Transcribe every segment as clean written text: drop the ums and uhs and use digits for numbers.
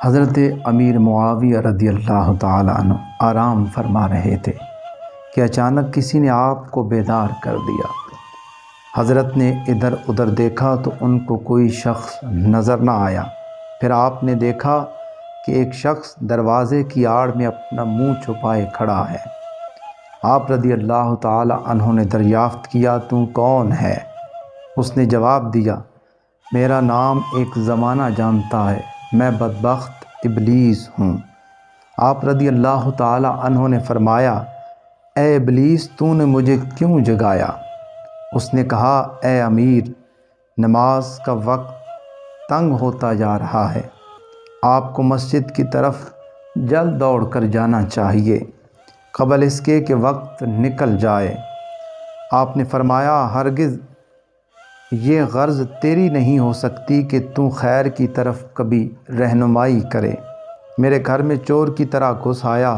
حضرت امیر معاویہ رضی اللہ تعالیٰ عنہ آرام فرما رہے تھے کہ اچانک کسی نے آپ کو بیدار کر دیا۔ حضرت نے ادھر ادھر دیکھا تو ان کو کوئی شخص نظر نہ آیا۔ پھر آپ نے دیکھا کہ ایک شخص دروازے کی آڑ میں اپنا منہ چھپائے کھڑا ہے۔ آپ رضی اللہ تعالیٰ عنہ نے دریافت کیا، "تو کون ہے؟" اس نے جواب دیا، "میرا نام ایک زمانہ جانتا ہے، میں بدبخت ابلیس ہوں۔" آپ رضی اللہ تعالیٰ عنہ نے فرمایا، "اے ابلیس، تو نے مجھے کیوں جگایا؟" اس نے کہا، "اے امیر، نماز کا وقت تنگ ہوتا جا رہا ہے، آپ کو مسجد کی طرف جلد دوڑ کر جانا چاہیے قبل اس کے کہ وقت نکل جائے۔" آپ نے فرمایا، "ہرگز یہ غرض تیری نہیں ہو سکتی کہ تو خیر کی طرف کبھی رہنمائی کرے۔ میرے گھر میں چور کی طرح گھس آیا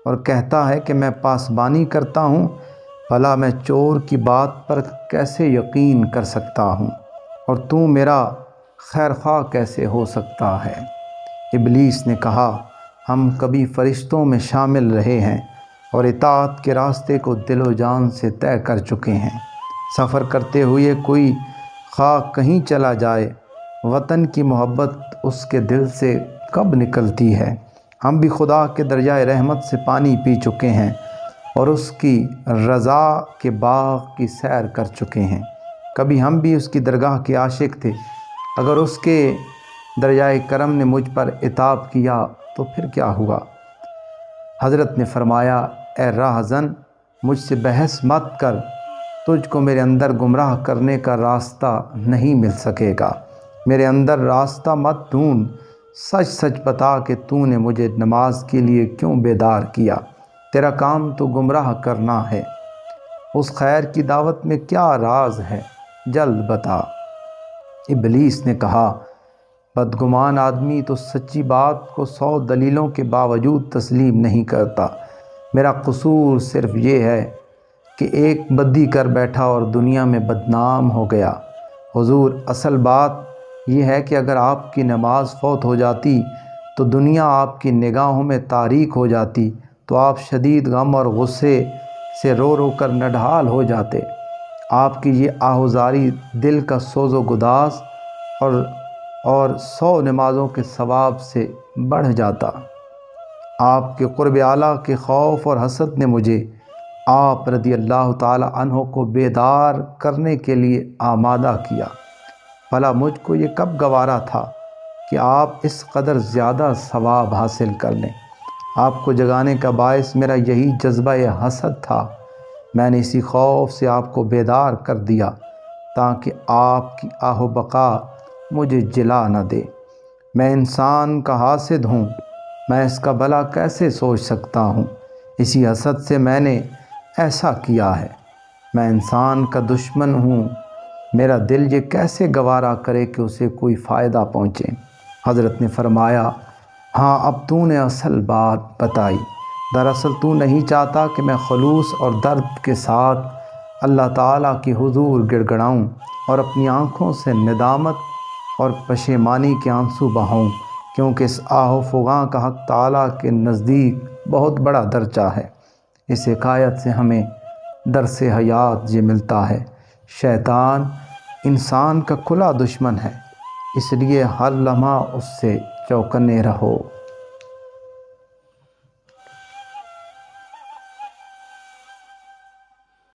اور کہتا ہے کہ میں پاسبانی کرتا ہوں، بھلا میں چور کی بات پر کیسے یقین کر سکتا ہوں، اور تو میرا خیر خواہ کیسے ہو سکتا ہے؟" ابلیس نے کہا، "ہم کبھی فرشتوں میں شامل رہے ہیں اور اطاعت کے راستے کو دل و جان سے طے کر چکے ہیں۔ سفر کرتے ہوئے کوئی خواہ کہیں چلا جائے، وطن کی محبت اس کے دل سے کب نکلتی ہے؟ ہم بھی خدا کے دریائے رحمت سے پانی پی چکے ہیں اور اس کی رضا کے باغ کی سیر کر چکے ہیں۔ کبھی ہم بھی اس کی درگاہ کے عاشق تھے، اگر اس کے دریائے کرم نے مجھ پر عتاب کیا تو پھر کیا ہوا؟" حضرت نے فرمایا، "اے راہزن، مجھ سے بحث مت کر، تجھ کو میرے اندر گمراہ کرنے کا راستہ نہیں مل سکے گا۔ میرے اندر راستہ مت ڈھونڈ، سچ سچ بتا کہ تو نے مجھے نماز کے لیے کیوں بیدار کیا؟ تیرا کام تو گمراہ کرنا ہے، اس خیر کی دعوت میں کیا راز ہے؟ جلد بتا۔" ابلیس نے کہا، "بدگمان آدمی تو سچی بات کو 100 دلیلوں کے باوجود تسلیم نہیں کرتا۔ میرا قصور صرف یہ ہے کہ ایک بدی کر بیٹھا اور دنیا میں بدنام ہو گیا۔ حضور، اصل بات یہ ہے کہ اگر آپ کی نماز فوت ہو جاتی تو دنیا آپ کی نگاہوں میں تاریک ہو جاتی، تو آپ شدید غم اور غصے سے رو رو کر نڈھال ہو جاتے۔ آپ کی یہ آہوزاری دل کا سوز و گداز اور 100 نمازوں کے ثواب سے بڑھ جاتا۔ آپ کے قرب اعلیٰ کے خوف اور حسد نے مجھے آپ رضی اللہ تعالیٰ عنہ کو بیدار کرنے کے لیے آمادہ کیا۔ بھلا مجھ کو یہ کب گوارا تھا کہ آپ اس قدر زیادہ ثواب حاصل کر لیں؟ آپ کو جگانے کا باعث میرا یہی جذبہ حسد تھا۔ میں نے اسی خوف سے آپ کو بیدار کر دیا تاکہ آپ کی آہ و بقا مجھے جلا نہ دے۔ میں انسان کا حاسد ہوں، میں اس کا بھلا کیسے سوچ سکتا ہوں؟ اسی حسد سے میں نے ایسا کیا ہے۔ میں انسان کا دشمن ہوں، میرا دل یہ کیسے گوارا کرے کہ اسے کوئی فائدہ پہنچے؟ حضرت نے فرمایا، "ہاں، اب تو نے اصل بات بتائی۔ دراصل تو نہیں چاہتا کہ میں خلوص اور درد کے ساتھ اللہ تعالیٰ کے حضور گڑ گڑاؤں اور اپنی آنکھوں سے ندامت اور پشیمانی کے آنسو بہاؤں، کیونکہ اس آہ و فغاں کا حق تعالیٰ کے نزدیک بہت بڑا درجہ ہے۔ اس حکایت سے ہمیں درس حیات یہ ملتا ہے، شیطان انسان کا کھلا دشمن ہے، اس لیے ہر لمحہ اس سے چوکنے رہو۔